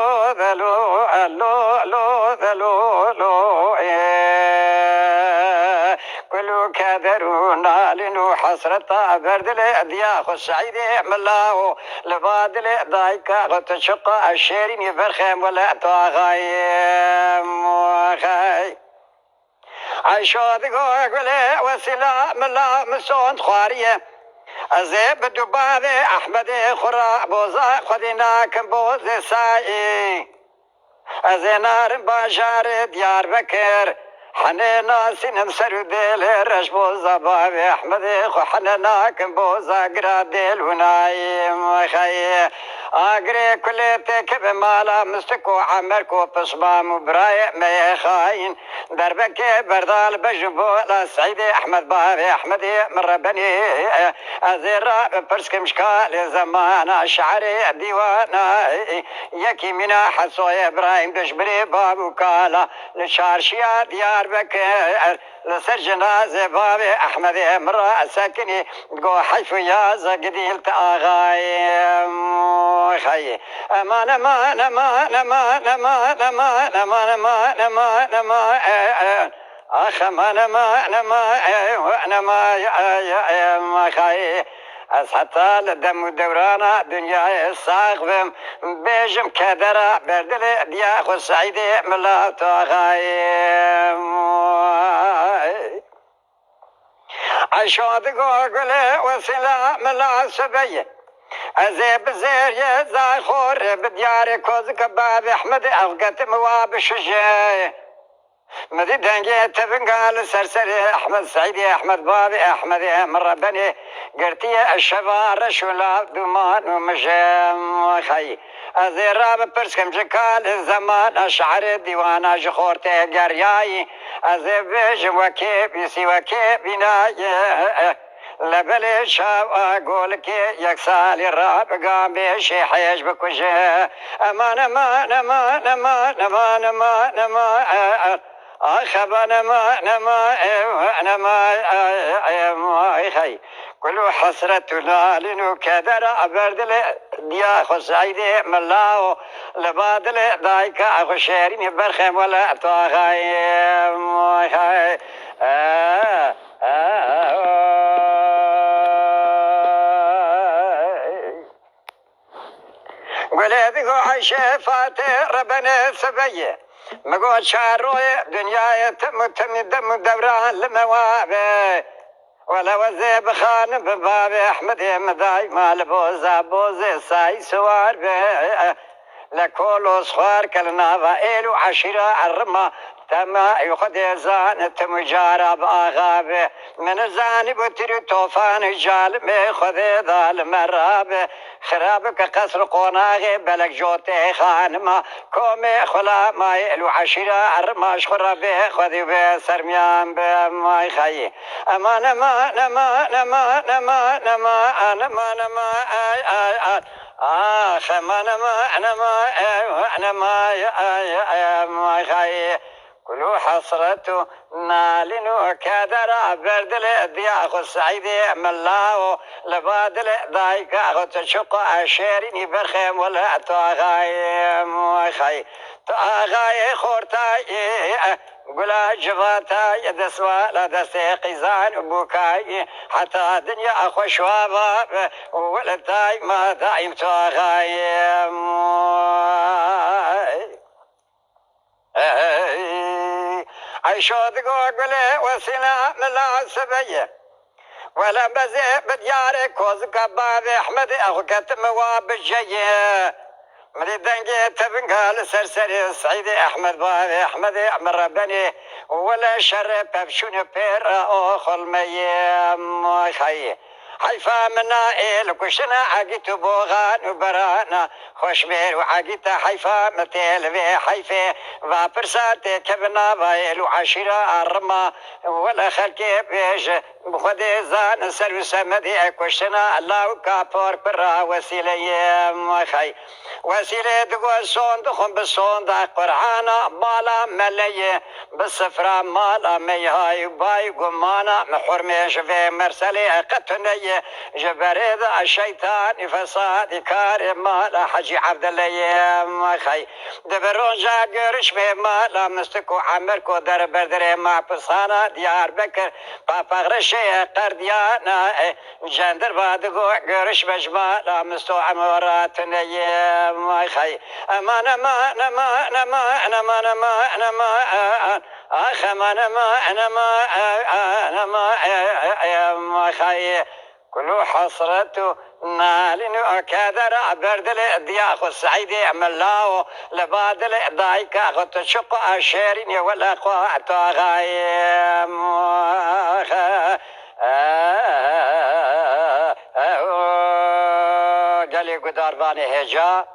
ذلو اللو لو ذلو لو كلو كذرونا لنو حسرة بردل دياخ السعيد ملاو لبادل دايكا غتشق الشيرين برخم ولا تغايم وخاي عيشو ذقوق ولا وسلا ملا مسون خواريه ازيب دباب احمد خرا بوزا خدنا كم بوز ساي ازنار باشار ديار بكر حنينا سنم سردل رش بوزا باب احمد خو حننا كم بوزا قرادل ونايم خي اقري كلتك بمالا مستكو عمركو بصبام براي ما خاين دربك بردال بجبولا سعيد احمد باب احمد من ربني ازرا برسك مشكال زمان شعري ديوانا يكي منا حسو ابراهيم دشبري بابو كالا لشارشيا ديار بكر لسر جنازة باب احمد مرا ساكني قو حيف يا زقديل تاغايم خي امان امان امان امان امان امان امان امان امان امان اخ امان امان امان ما خي از حتى لدم دورانا دنيا الصاغبم بيجم كدرا بردل دياخ السعيد ملا تغايم عشاد قوقل وسلا ملا سبيه ازيب زير يزا خور بديار كوز كباب احمد اوقات مواب شجاي مدي دنجي تبنقال سرسري احمد سعيدي احمد بابي احمد من ربني قرتي الشبار شولا دمان ومجام خي ازيراب برسكم جكال الزمان اشعر ديوانا جخورتي قرياي ازيب وكيب يسي وكيب بناي لبلي شاو اقول كي يكسال الراب قام بشي حيج بكوجه امان امان امان امان امان امان امان اخبنا ما نما نما خي كل حسرتنا لنو كدر بردل دياخ سعيد ملاو لبادل دايكا اخو شيرين برخم ولا تغايم خي ولادكو عايشة فاتح ربنا سبيه مقول شاروي دنيا تم دم دوران الموابي ولا وزيب خان بباب احمد مداي مال بوزا بوزي ساي سوار بي لكل صخار كلنا فائل وعشيرة الرمى تما يخد زان تمجارب اغابي من الزاني بتري طوفان جالمي خذ ذا المرابي خرابك قصر قناغي بلك جوتي خانما كومي خلا مايل وعشيرة الرماش خرابي خذي بسرميان بماي خي امان امان امان امان امان امان امان امان اخ امان امان امان ما خي كلو حسرته نالن وكدر بردل دياخ السعيد ملاو لبادل دايك غتشق اشيرني برخم ولا تغايم خي تغاي خورتاي قلا جفاتا دسوا لا دستي قيزان بوكاي حتى دنيا اخو شوابا ولداي ما دايم تغايم عيشود قوقلي وسنا ملا سبيه ولا بزي بدياري كوز كباب احمد اخو كتم واب الجيه مدي دنجي تبنقال سرسري سعيدي احمد بابي احمد من ربني ولا شرب بشون بير اخو الميم خي حيفا منا إيل كشنا عقيت بوغان وبرانا خوشمير وعقيت حيفا متيل في حيفا وبرسات كبنا بايل وعشيرة الرما ولا خلقي بيج بخدي زان سر سمدي كشنا الله كابور برا وسيلة مخي وسيلة دقو صون دخم بالصون دا قرعانا مالا ملي بالصفرة مالا ميهاي باي قمانا محرمي شفي مرسلي قتني جبريد الشيطان فساد كار مالا حجي عبد الله مخي دبرون جا قرش مالا مستكو عمركو در بردري ما بصانا ديار بكر بابا غرشي قرديانا جندر بادقو قرش بجمالا مستو عمورات نيم مخي امان امان امان امان امان امان امان اخ امان امان امان امان مخي كل حصرته نالين كادر بردل دياخ السعيد عملاو لبادل ضايك اخت شق اشيرين ولا قوات غايم قالي قدار باني هجا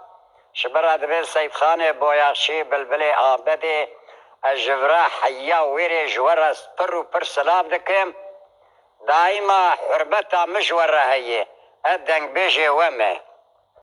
شبرا دبل سيد خانه بوياخشي بلبلي آبدي الجفرا حيا ويري جورس برو بر سلام دكم دائما حربتا مش ورا هي الدنگ بيجي ومه